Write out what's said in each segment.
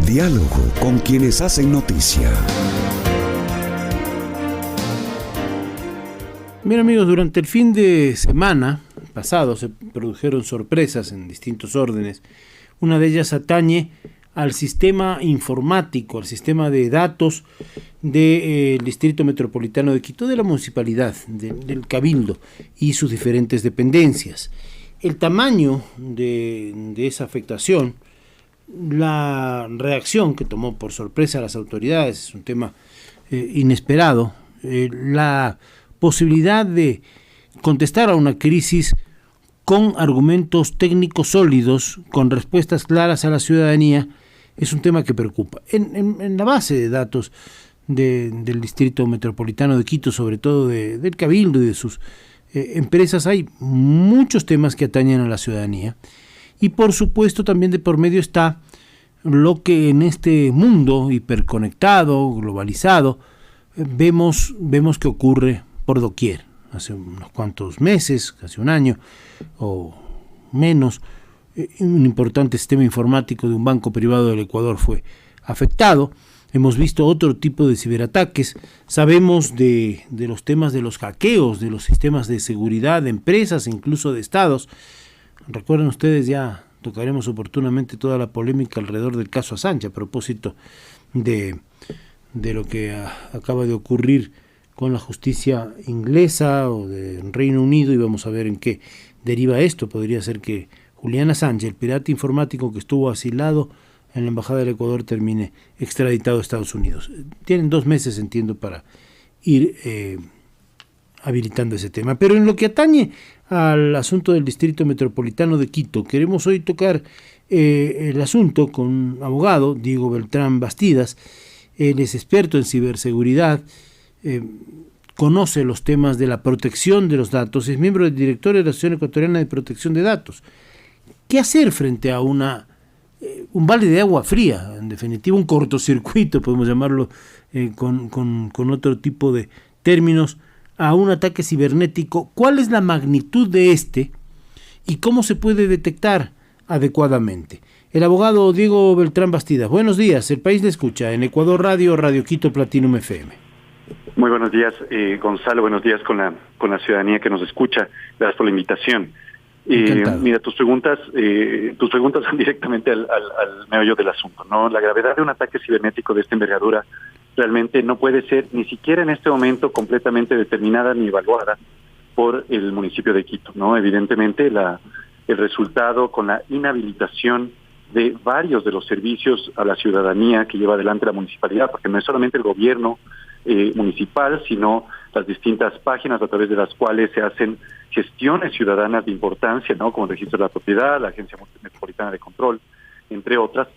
Diálogo con quienes hacen noticia. Bien, amigos, durante el fin de semana pasado se produjeron sorpresas en distintos órdenes. Una de ellas atañe al sistema informático, al sistema de datos del Distrito Metropolitano de Quito, de la Municipalidad, del Cabildo y sus diferentes dependencias. El tamaño de esa afectación, la reacción que tomó por sorpresa a las autoridades, es un tema inesperado, la posibilidad de contestar a una crisis con argumentos técnicos sólidos, con respuestas claras a la ciudadanía, es un tema que preocupa. En la base de datos del Distrito Metropolitano de Quito, sobre todo del Cabildo y de sus empresas, hay muchos temas que atañen a la ciudadanía. Y por supuesto también de por medio está lo que en este mundo hiperconectado, globalizado, vemos que ocurre por doquier. Hace unos cuantos meses, casi un año o menos, un importante sistema informático de un banco privado del Ecuador fue afectado. Hemos visto otro tipo de ciberataques. Sabemos de los temas de los hackeos, de los sistemas de seguridad de empresas, incluso de estados. Recuerden ustedes, ya tocaremos oportunamente toda la polémica alrededor del caso Assange, a propósito de lo que acaba de ocurrir con la justicia inglesa o del Reino Unido, y vamos a ver en qué deriva esto. Podría ser que Julian Assange, el pirata informático que estuvo asilado en la Embajada del Ecuador, termine extraditado a Estados Unidos. Tienen 2 meses, entiendo, para ir habilitando ese tema. Pero en lo que atañe al asunto del Distrito Metropolitano de Quito, queremos hoy tocar el asunto con un abogado, Diego Beltrán Bastidas. Él es experto en ciberseguridad, conoce los temas de la protección de los datos, es miembro del directorio de la Asociación Ecuatoriana de Protección de Datos. ¿Qué hacer frente a un balde de agua fría? En definitiva, un cortocircuito, podemos llamarlo con otro tipo de términos, a un ataque cibernético. ¿Cuál es la magnitud de este y cómo se puede detectar adecuadamente? El abogado Diego Beltrán Bastidas. Buenos días, el país le escucha en Ecuador Radio, Radio Quito Platinum FM. Muy buenos días, Gonzalo. Buenos días con la ciudadanía que nos escucha. Gracias por la invitación. Mira, tus preguntas van directamente al meollo del asunto, ¿no? La gravedad de un ataque cibernético de esta envergadura realmente no puede ser ni siquiera en este momento completamente determinada ni evaluada por el municipio de Quito, ¿no? Evidentemente el resultado con la inhabilitación de varios de los servicios a la ciudadanía que lleva adelante la municipalidad, porque no es solamente el gobierno municipal, sino las distintas páginas a través de las cuales se hacen gestiones ciudadanas de importancia, ¿no? Como el registro de la propiedad, la Agencia Metropolitana de Control, entre otras.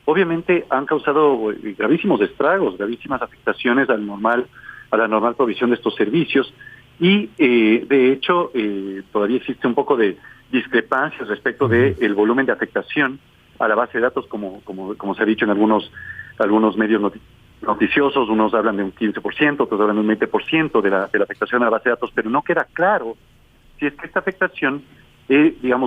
Obviamente han causado gravísimos estragos, gravísimas afectaciones a la normal provisión de estos servicios, y de hecho todavía existe un poco de discrepancias respecto del volumen de afectación a la base de datos, como se ha dicho en algunos medios noticiosos. Unos hablan de un 15%, otros hablan de un 20% de la afectación a la base de datos, pero no queda claro si es que esta afectación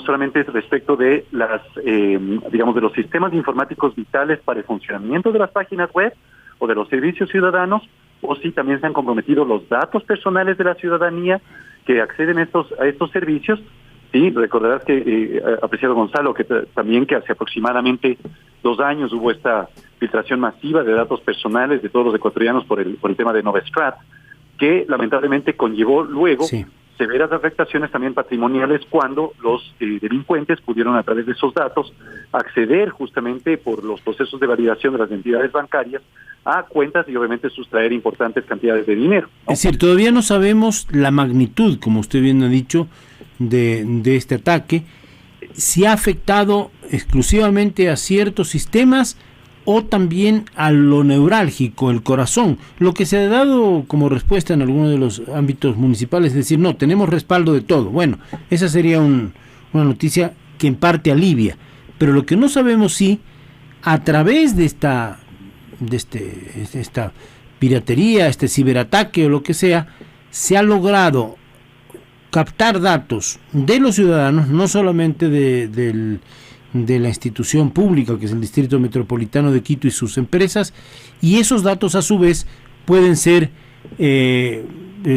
solamente es respecto de de los sistemas informáticos vitales para el funcionamiento de las páginas web o de los servicios ciudadanos, o si también se han comprometido los datos personales de la ciudadanía que acceden a estos servicios. Sí, recordarás que, apreciado Gonzalo, que también que hace aproximadamente 2 años hubo esta filtración masiva de datos personales de todos los ecuatorianos por el tema de Novestrat, que lamentablemente conllevó luego severas afectaciones también patrimoniales cuando los delincuentes pudieron a través de esos datos acceder justamente por los procesos de validación de las entidades bancarias a cuentas y obviamente sustraer importantes cantidades de dinero, ¿no? Es decir, todavía no sabemos la magnitud, como usted bien ha dicho, de este ataque, si ha afectado exclusivamente a ciertos sistemas o también a lo neurálgico, el corazón. Lo que se ha dado como respuesta en algunos de los ámbitos municipales es decir, no, tenemos respaldo de todo. Bueno, esa sería una noticia que en parte alivia, pero lo que no sabemos si a través de esta piratería, este ciberataque o lo que sea, se ha logrado captar datos de los ciudadanos, no solamente del de la institución pública que es el Distrito Metropolitano de Quito y sus empresas, y esos datos a su vez pueden ser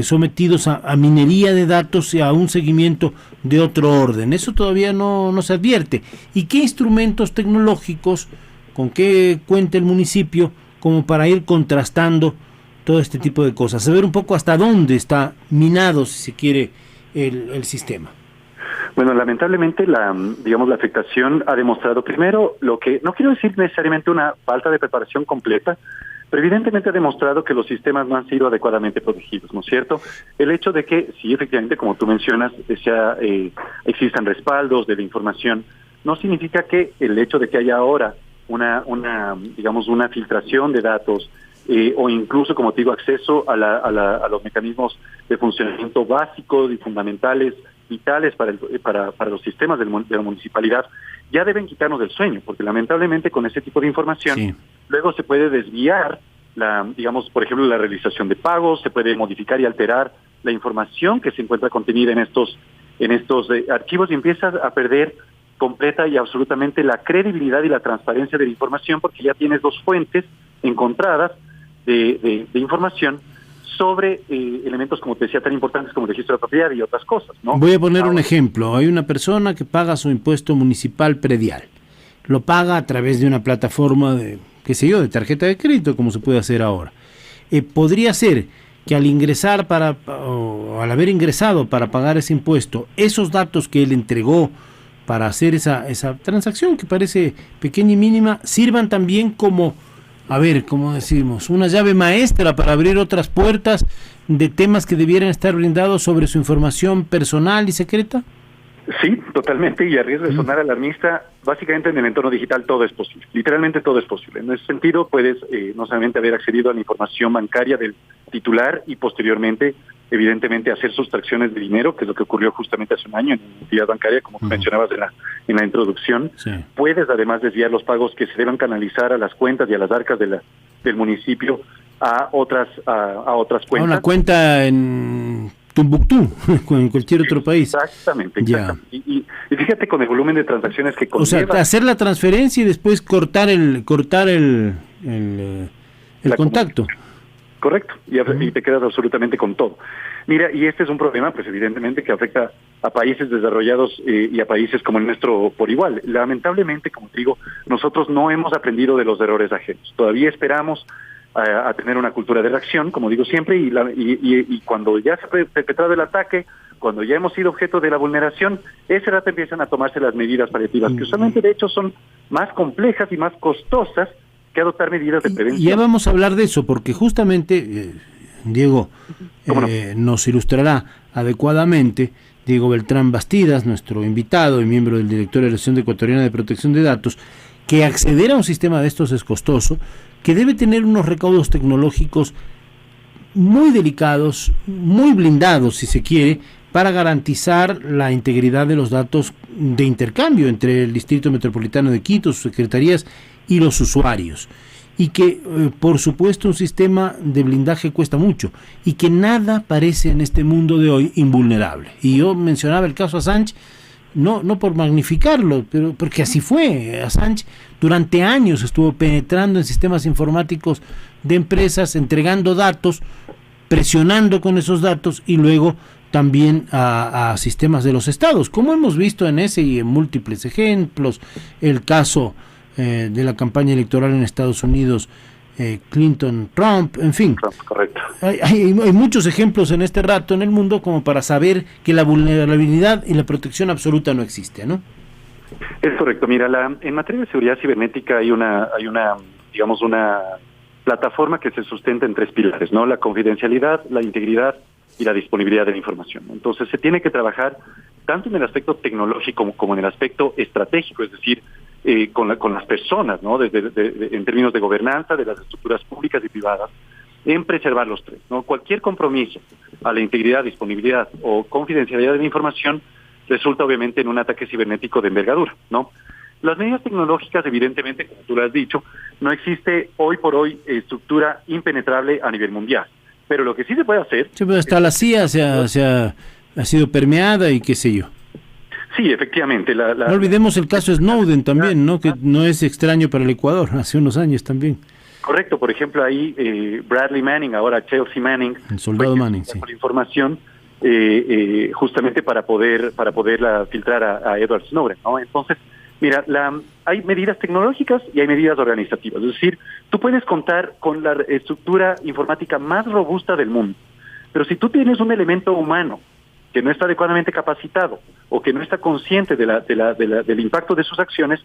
sometidos a minería de datos y a un seguimiento de otro orden. Eso todavía no se advierte. ¿Y qué instrumentos tecnológicos, con qué cuenta el municipio como para ir contrastando todo este tipo de cosas? Saber un poco hasta dónde está minado, si se quiere, el sistema. Bueno, lamentablemente la afectación ha demostrado primero lo que, no quiero decir necesariamente una falta de preparación completa, pero evidentemente ha demostrado que los sistemas no han sido adecuadamente protegidos, ¿no es cierto? El hecho de que, sí, efectivamente, como tú mencionas, existan respaldos de la información, no significa que el hecho de que haya ahora una filtración de datos, o incluso, como te digo, acceso a los mecanismos de funcionamiento básicos y fundamentales, vitales para los sistemas de la municipalidad, ya deben quitarnos del sueño, porque lamentablemente con ese tipo de información, sí, luego se puede desviar por ejemplo, la realización de pagos, se puede modificar y alterar la información que se encuentra contenida en estos archivos, y empiezas a perder completa y absolutamente la credibilidad y la transparencia de la información, porque ya tienes dos fuentes encontradas de información sobre elementos, como te decía, tan importantes como el registro de propiedad y otras cosas, ¿no? Voy a poner un ejemplo. Hay una persona que paga su impuesto municipal predial. Lo paga a través de una plataforma de tarjeta de crédito, como se puede hacer ahora. Podría ser que al ingresar o al haber ingresado para pagar ese impuesto, esos datos que él entregó para hacer esa transacción, que parece pequeña y mínima, sirvan también como, ¿cómo decimos?, una llave maestra para abrir otras puertas de temas que debieran estar blindados sobre su información personal y secreta. Sí, totalmente, y a riesgo de sonar alarmista, básicamente en el entorno digital todo es posible, literalmente todo es posible. En ese sentido puedes no solamente haber accedido a la información bancaria del titular y posteriormente, evidentemente, hacer sustracciones de dinero, que es lo que ocurrió justamente hace un año en la entidad bancaria, como mencionabas en la introducción. Sí. Puedes además desviar los pagos que se deban canalizar a las cuentas y a las arcas del municipio a otras cuentas. A una cuenta en Tumbuctú, en cualquier otro país. Exactamente. Y fíjate con el volumen de transacciones que conlleva. O sea, hacer la transferencia y después cortar el contacto. Correcto, y te quedas absolutamente con todo. Mira, y este es un problema, pues evidentemente, que afecta a países desarrollados y a países como el nuestro por igual. Lamentablemente, como te digo, nosotros no hemos aprendido de los errores ajenos. Todavía esperamos a tener una cultura de reacción, como digo siempre, y cuando ya se ha perpetrado el ataque, cuando ya hemos sido objeto de la vulneración, ese rato empiezan a tomarse las medidas paliativas, que usualmente de hecho son más complejas y más costosas que adoptar medidas de prevención. Ya vamos a hablar de eso, porque justamente, Diego nos ilustrará adecuadamente, Diego Beltrán Bastidas, nuestro invitado y miembro del directorio de la Asociación Ecuatoriana de Protección de Datos, que acceder a un sistema de estos es costoso, que debe tener unos recaudos tecnológicos muy delicados, muy blindados, si se quiere, para garantizar la integridad de los datos de intercambio entre el Distrito Metropolitano de Quito, sus secretarías y los usuarios. Y que, por supuesto, un sistema de blindaje cuesta mucho y que nada parece en este mundo de hoy invulnerable. Y yo mencionaba el caso Assange, no por magnificarlo, pero porque así fue. Assange durante años estuvo penetrando en sistemas informáticos de empresas, entregando datos, presionando con esos datos y luego también a sistemas de los estados, como hemos visto en ese y en múltiples ejemplos, el caso de la campaña electoral en Estados Unidos, Clinton-Trump, en fin. Correcto. Hay muchos ejemplos en este rato en el mundo como para saber que la vulnerabilidad y la protección absoluta no existe, ¿no? Es correcto. Mira, en materia de seguridad cibernética hay una plataforma que se sustenta en tres pilares, ¿no? La confidencialidad, la integridad y la disponibilidad de la información. Entonces se tiene que trabajar tanto en el aspecto tecnológico como en el aspecto estratégico, es decir, con las personas, ¿no? En términos de gobernanza de las estructuras públicas y privadas, en preservar los tres, ¿no? Cualquier compromiso a la integridad, disponibilidad o confidencialidad de la información resulta obviamente en un ataque cibernético de envergadura, ¿no? Las medidas tecnológicas, evidentemente, como tú lo has dicho, no existe hoy por hoy estructura impenetrable a nivel mundial. Pero lo que sí se puede hacer... Sí, pero hasta la CIA ha sido permeada y qué sé yo. Sí, efectivamente. No olvidemos el caso Snowden también, ¿no? Que no es extraño para el Ecuador, hace unos años también. Correcto, por ejemplo, ahí Bradley Manning, ahora Chelsea Manning, el soldado Manning, sí. Con información justamente para poderla filtrar a Edward Snowden, ¿no? Entonces, mira, hay medidas tecnológicas y hay medidas organizativas. Es decir, tú puedes contar con la estructura informática más robusta del mundo, pero si tú tienes un elemento humano que no está adecuadamente capacitado o que no está consciente del impacto de sus acciones,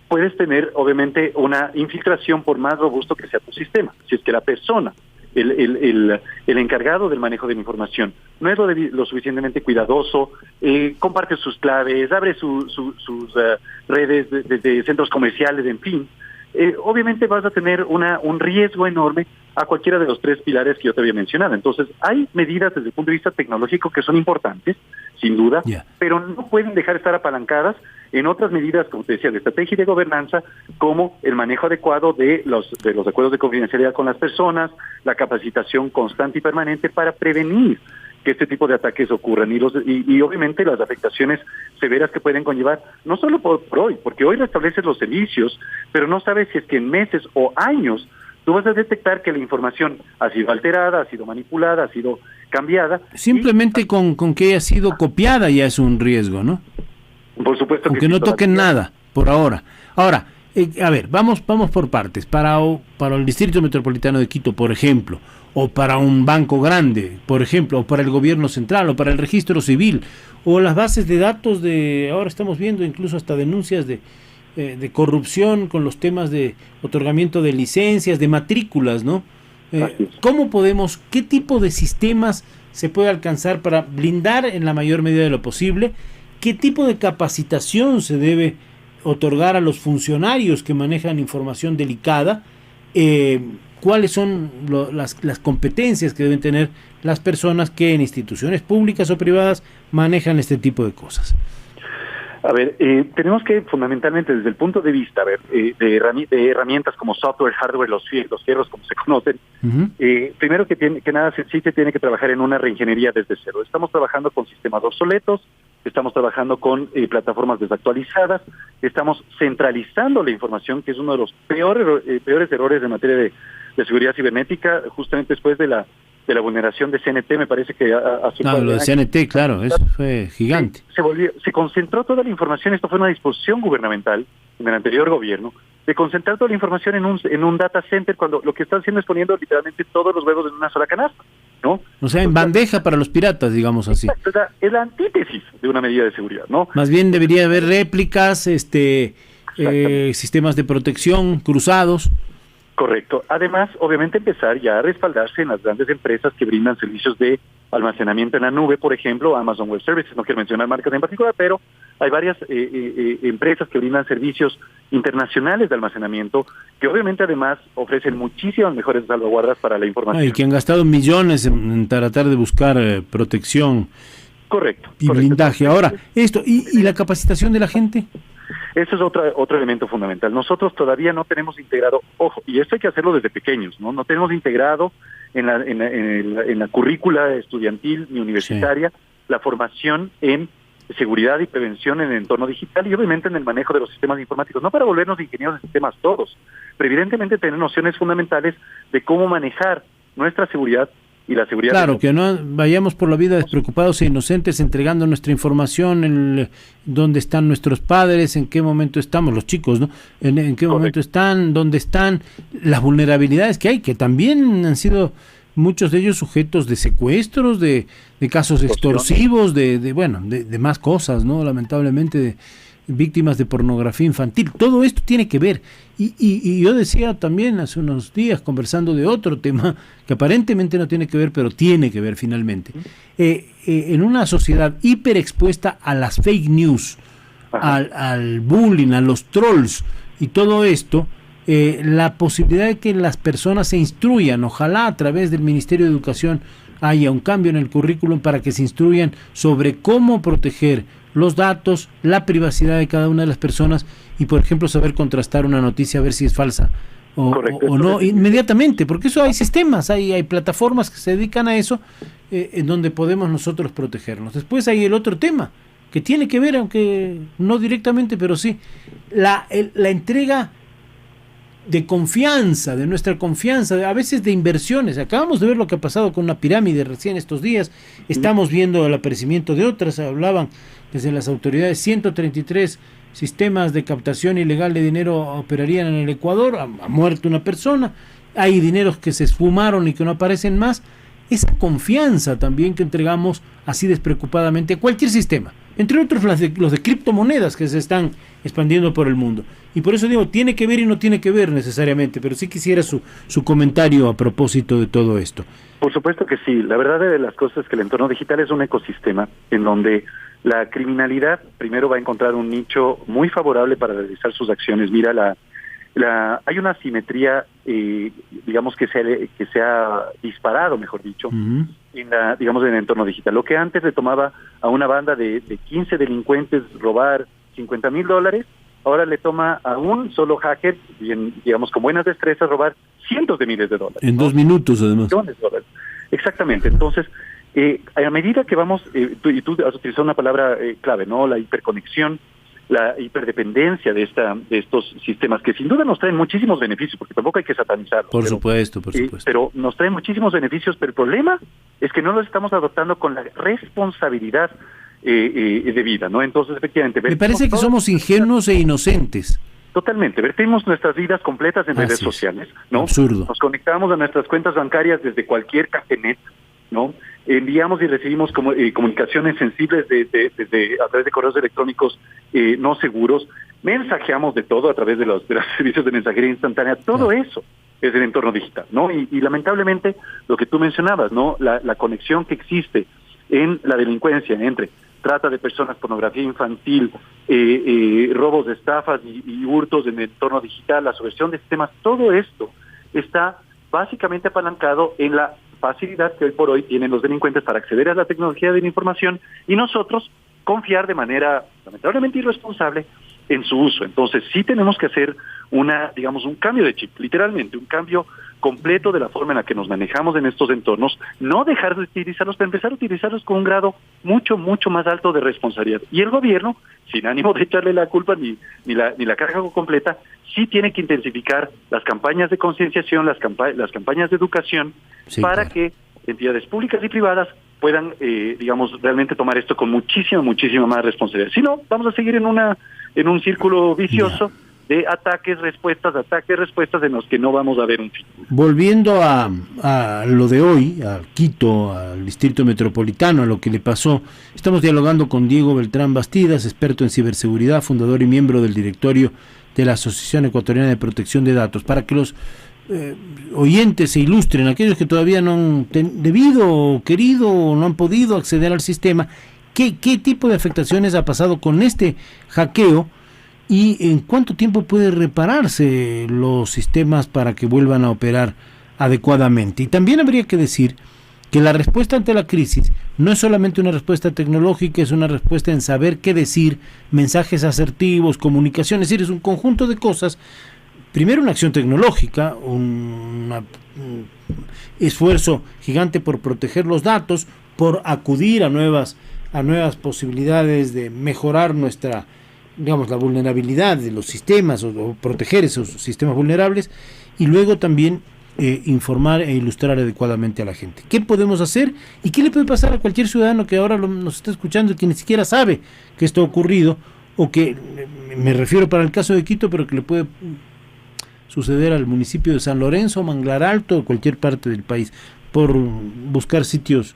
puedes tener, obviamente, una infiltración por más robusto que sea tu sistema. Si es que la persona, el encargado del manejo de la información, no es lo suficientemente cuidadoso, comparte sus claves, abre sus redes de centros comerciales, en fin, obviamente vas a tener un riesgo enorme a cualquiera de los tres pilares que yo te había mencionado. Entonces, hay medidas desde el punto de vista tecnológico que son importantes, sin duda, pero no pueden dejar de estar apalancadas en otras medidas, como te decía, de estrategia y de gobernanza, como el manejo adecuado de los acuerdos de confidencialidad con las personas, la capacitación constante y permanente para prevenir que este tipo de ataques ocurran y obviamente las afectaciones severas que pueden conllevar, no solo por hoy, porque hoy restableces los servicios, pero no sabes si es que en meses o años tú vas a detectar que la información ha sido alterada, ha sido manipulada, ha sido cambiada. Simplemente con que haya sido copiada ya es un riesgo, ¿no? Por supuesto. Aunque no toquen nada, por ahora. Ahora, a ver, vamos por partes. Para el Distrito Metropolitano de Quito, por ejemplo, o para un banco grande, por ejemplo, o para el gobierno central, o para el registro civil, o las bases de datos ahora estamos viendo incluso hasta denuncias de corrupción con los temas de otorgamiento de licencias, de matrículas, ¿no? ¿Qué tipo de sistemas se puede alcanzar para blindar en la mayor medida de lo posible? ¿Qué tipo de capacitación se debe otorgar a los funcionarios que manejan información delicada? ¿Cuáles son las competencias que deben tener las personas que en instituciones públicas o privadas manejan este tipo de cosas? A ver, tenemos que fundamentalmente desde el punto de vista de herramientas como software, hardware, los fierros como se conocen, primero que nada se tiene que trabajar en una reingeniería desde cero. Estamos trabajando con sistemas obsoletos, estamos trabajando con plataformas desactualizadas, estamos centralizando la información, que es uno de los peores errores en materia de seguridad cibernética, justamente después de la vulneración de CNT, me parece que lo de CNT, claro, eso fue gigante. Se concentró toda la información, esto fue una disposición gubernamental en el anterior gobierno, de concentrar toda la información en un data center, cuando lo que está haciendo es poniendo literalmente todos los huevos en una sola canasta, ¿no? O sea, en bandeja para los piratas, digamos así. Exacto, es la antítesis de una medida de seguridad, ¿no? Más bien debería haber réplicas, sistemas de protección cruzados. Correcto. Además, obviamente empezar ya a respaldarse en las grandes empresas que brindan servicios de almacenamiento en la nube, por ejemplo, Amazon Web Services, no quiero mencionar marcas en particular, pero hay varias empresas que brindan servicios internacionales de almacenamiento que obviamente además ofrecen muchísimas mejores salvaguardas para la información. Y que han gastado millones en tratar de buscar protección. Correcto. Y blindaje. Ahora, ¿y la capacitación de la gente? Ese es otro elemento fundamental. Nosotros todavía no tenemos integrado, ojo, y esto hay que hacerlo desde pequeños, ¿no? No tenemos integrado en la currícula estudiantil ni universitaria la formación en seguridad y prevención en el entorno digital y obviamente en el manejo de los sistemas informáticos, no para volvernos ingenieros de sistemas todos, pero evidentemente tener nociones fundamentales de cómo manejar nuestra seguridad y la seguridad. Claro, que no vayamos por la vida despreocupados e inocentes entregando nuestra información, dónde están nuestros padres, en qué momento estamos, los chicos, ¿no? En qué momento están, dónde están, las vulnerabilidades que hay, que también han sido muchos de ellos sujetos de secuestros, de casos extorsivos, de más cosas, ¿no? Lamentablemente, de víctimas de pornografía infantil. Todo esto tiene que ver. Y yo decía también hace unos días, conversando de otro tema, que aparentemente no tiene que ver, pero tiene que ver finalmente. En una sociedad hiperexpuesta a las fake news, al bullying, a los trolls y todo esto, la posibilidad de que las personas se instruyan, ojalá a través del Ministerio de Educación haya un cambio en el currículum para que se instruyan sobre cómo proteger los datos, la privacidad de cada una de las personas y, por ejemplo, saber contrastar una noticia, a ver si es falsa o no inmediatamente, porque eso hay sistemas, hay plataformas que se dedican a eso, en donde podemos nosotros protegernos. Después hay el otro tema, que tiene que ver, aunque no directamente, pero sí, la entrega de confianza, de nuestra confianza, a veces de inversiones. Acabamos de ver lo que ha pasado con una pirámide recién estos días, estamos viendo el aparecimiento de otras, hablaban desde las autoridades, 133 sistemas de captación ilegal de dinero operarían en el Ecuador, ha muerto una persona, hay dineros que se esfumaron y que no aparecen más. Esa confianza también que entregamos así despreocupadamente a cualquier sistema, entre otros los de criptomonedas que se están expandiendo por el mundo. Y por eso digo, tiene que ver y no tiene que ver necesariamente, pero sí quisiera su comentario a propósito de todo esto. Por supuesto que sí. La verdad de las cosas es que el entorno digital es un ecosistema en donde la criminalidad primero va a encontrar un nicho muy favorable para realizar sus acciones. Mira, hay una asimetría, digamos, que se ha disparado, mejor dicho, en el entorno digital. Lo que antes le tomaba a una banda de 15 delincuentes robar $50,000, ahora le toma a un solo hacker, digamos, con buenas destrezas, robar cientos de miles de dólares. En 2 minutos, además. Millones de dólares. Exactamente. Entonces, a medida que vamos, tú has utilizado una palabra clave, ¿no? La hiperconexión, la hiperdependencia de estos sistemas, que sin duda nos traen muchísimos beneficios, porque tampoco hay que satanizarlos. Por supuesto. Pero nos traen muchísimos beneficios, pero el problema es que no los estamos adoptando con la responsabilidad debida, ¿no? Entonces, efectivamente... Me parece que somos ingenuos e inocentes. Totalmente, vertimos nuestras vidas completas en redes sociales, ¿no? Absurdo. Nos conectamos a nuestras cuentas bancarias desde cualquier cajenet, ¿no? Enviamos y recibimos comunicaciones sensibles a través de correos electrónicos no seguros, mensajeamos de todo a través de los servicios de mensajería instantánea, todo eso es el entorno digital, ¿no? Y lamentablemente lo que tú mencionabas, ¿no? La conexión que existe en la delincuencia entre trata de personas, pornografía infantil, robos de estafas y hurtos en el entorno digital, la subversión de sistemas, todo esto está básicamente apalancado en la facilidad que hoy por hoy tienen los delincuentes para acceder a la tecnología de la información y nosotros confiar de manera lamentablemente irresponsable en su uso. Entonces sí tenemos que hacer un cambio de chip, literalmente, un cambio completo de la forma en la que nos manejamos en estos entornos, no dejar de utilizarlos, pero empezar a utilizarlos con un grado mucho más alto de responsabilidad. Y el gobierno, sin ánimo de echarle la culpa ni la carga completa, sí tiene que intensificar las campañas de concienciación, las campañas de educación, para que entidades públicas y privadas puedan, realmente tomar esto con muchísima más responsabilidad. Si no, vamos a seguir en un círculo vicioso de ataques, respuestas en los que no vamos a ver un fin. Volviendo a lo de hoy, a Quito, al Distrito Metropolitano, a lo que le pasó, estamos dialogando con Diego Beltrán Bastidas, experto en ciberseguridad, fundador y miembro del directorio de la Asociación Ecuatoriana de Protección de Datos, para que los oyentes se ilustren, aquellos que todavía no han debido, querido o no han podido acceder al sistema, qué tipo de afectaciones ha pasado con este hackeo y en cuánto tiempo puede repararse los sistemas para que vuelvan a operar adecuadamente. Y también habría que decir que la respuesta ante la crisis no es solamente una respuesta tecnológica, es una respuesta en saber qué decir, mensajes asertivos, comunicación, es decir, es un conjunto de cosas. Primero una acción tecnológica, un esfuerzo gigante por proteger los datos, por acudir a nuevas posibilidades de mejorar nuestra, la vulnerabilidad de los sistemas o proteger esos sistemas vulnerables, y luego también informar e ilustrar adecuadamente a la gente. ¿Qué podemos hacer y qué le puede pasar a cualquier ciudadano que ahora nos está escuchando y que ni siquiera sabe que esto ha ocurrido, o que, me refiero para el caso de Quito, pero que le puede suceder al municipio de San Lorenzo, Manglar Alto o cualquier parte del país, por buscar sitios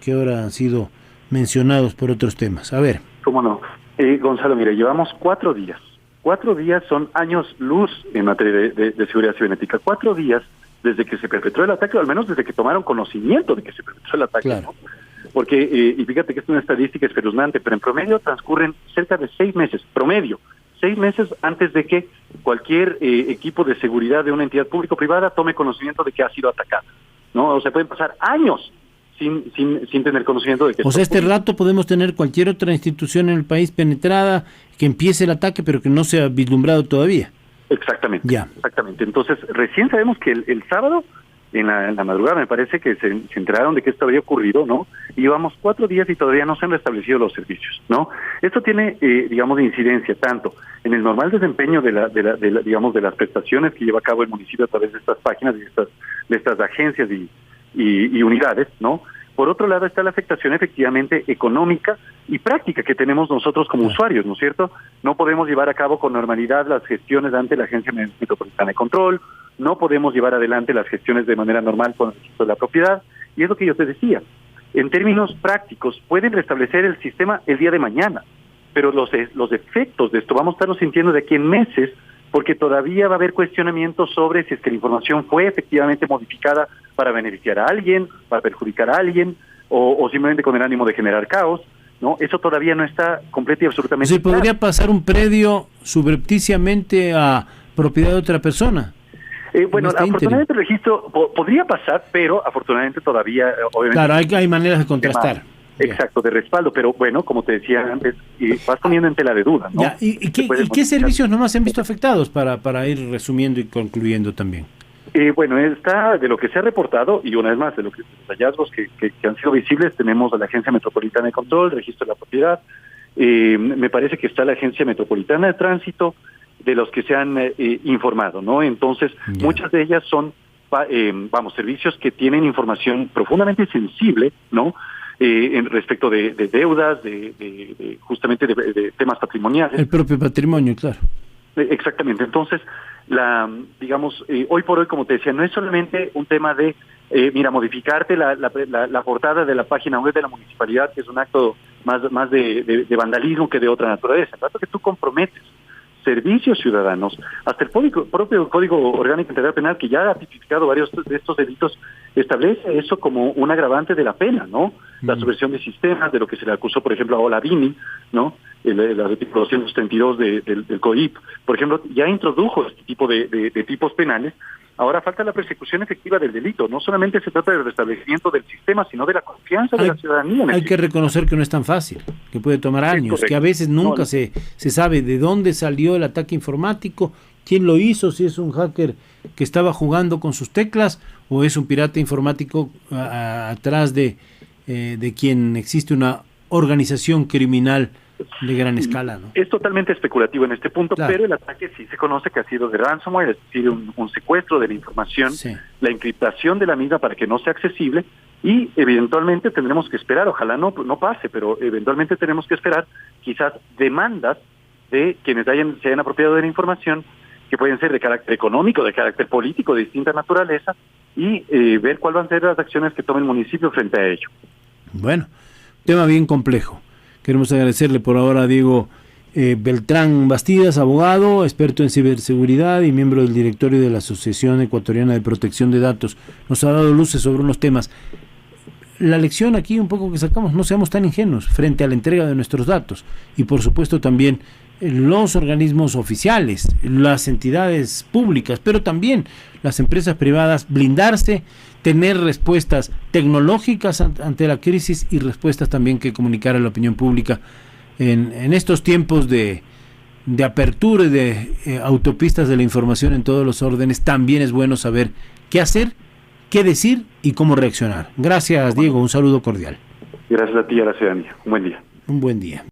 que ahora han sido mencionados por otros temas? A ver. ¿Cómo no? Gonzalo, mire, llevamos 4 días. 4 días son años luz en materia de seguridad cibernética. 4 días desde que se perpetró el ataque, o al menos desde que tomaron conocimiento de que se perpetró el ataque, claro, ¿no? Porque, y fíjate que es una estadística espeluznante, pero en promedio transcurren cerca de 6 meses, promedio, 6 meses antes de que cualquier equipo de seguridad de una entidad pública o privada tome conocimiento de que ha sido atacada, ¿no? O sea, pueden pasar años sin tener conocimiento de que... O sea, este rato podemos tener cualquier otra institución en el país penetrada, que empiece el ataque, pero que no se ha vislumbrado todavía. Exactamente. Ya. Exactamente. Entonces, recién sabemos que el sábado en la madrugada, me parece que se enteraron de que esto había ocurrido, ¿no? Y llevamos 4 días y todavía no se han restablecido los servicios, ¿no? Esto tiene, digamos, de incidencia tanto en el normal desempeño de las prestaciones que lleva a cabo el municipio a través de estas páginas, de estas agencias y unidades, ¿no? Por otro lado está la afectación efectivamente económica y práctica que tenemos nosotros como usuarios, ¿no es cierto? No podemos llevar a cabo con normalidad las gestiones ante la Agencia Metropolitana de Control, no podemos llevar adelante las gestiones de manera normal con el registro de la propiedad, y es lo que yo te decía. En términos prácticos, pueden restablecer el sistema el día de mañana, pero los efectos de esto vamos a estarlos sintiendo de aquí en meses, porque todavía va a haber cuestionamientos sobre si es que la información fue efectivamente modificada para beneficiar a alguien, para perjudicar a alguien, o simplemente con el ánimo de generar caos, ¿no? Eso todavía no está completo y absolutamente claro. ¿Podría pasar un predio subrepticiamente a propiedad de otra persona? Bueno, afortunadamente el registro podría pasar, pero afortunadamente todavía, obviamente... Claro, hay maneras de contrastar. Exacto, de respaldo, pero bueno, como te decía antes, vas poniendo en tela de duda, ¿no? Ya, ¿Y qué servicios nomás se han visto afectados para ir resumiendo y concluyendo también? Bueno, está de lo que se ha reportado, y una vez más, de los hallazgos que han sido visibles, tenemos a la Agencia Metropolitana de Control, el Registro de la Propiedad, me parece que está la Agencia Metropolitana de Tránsito, de los que se han informado, ¿no? Entonces, muchas de ellas son, servicios que tienen información profundamente sensible, ¿no? En respecto de deudas, justamente de temas patrimoniales. El propio patrimonio, claro. Exactamente. Entonces, hoy por hoy, como te decía, no es solamente un tema de, modificarte la portada de la página web de la municipalidad, que es un acto más de vandalismo que de otra naturaleza. El rato que tú comprometes servicios ciudadanos, hasta el propio Código Orgánico Integral Penal, que ya ha tipificado varios de estos delitos, establece eso como un agravante de la pena, ¿no? La subversión de sistemas, de lo que se le acusó, por ejemplo, a Olavini, ¿no? El artículo 232 del COIP, por ejemplo, ya introdujo este tipo de tipos penales. Ahora falta la persecución efectiva del delito. No solamente se trata del restablecimiento del sistema, sino de la confianza de la ciudadanía. Hay que reconocer que no es tan fácil, que puede tomar años, que a veces nunca se sabe de dónde salió el ataque informático, quién lo hizo, si es un hacker que estaba jugando con sus teclas o es un pirata informático atrás de quien existe una organización criminal de gran escala, ¿no? Es totalmente especulativo en este punto, claro. Pero el ataque sí se conoce que ha sido de ransomware, es decir, un secuestro de la información, sí. La encriptación de la misma para que no sea accesible y eventualmente tendremos que esperar, ojalá no pase, pero eventualmente tenemos que esperar quizás demandas de quienes se hayan apropiado de la información, que pueden ser de carácter económico, de carácter político, de distinta naturaleza, y ver cuáles van a ser las acciones que tome el municipio frente a ello. Bueno, tema bien complejo. Queremos agradecerle por ahora a Diego Beltrán Bastidas, abogado, experto en ciberseguridad y miembro del directorio de la Asociación Ecuatoriana de Protección de Datos. Nos ha dado luces sobre unos temas. La lección aquí un poco que sacamos, no seamos tan ingenuos frente a la entrega de nuestros datos y por supuesto también los organismos oficiales, las entidades públicas, pero también las empresas privadas, blindarse, tener respuestas tecnológicas ante la crisis y respuestas también que comunicar a la opinión pública en estos tiempos de apertura y de autopistas de la información en todos los órdenes. También es bueno saber qué hacer, qué decir y cómo reaccionar. Gracias, Diego, un saludo cordial. Gracias a ti y a la ciudadanía. Un buen día. Un buen día.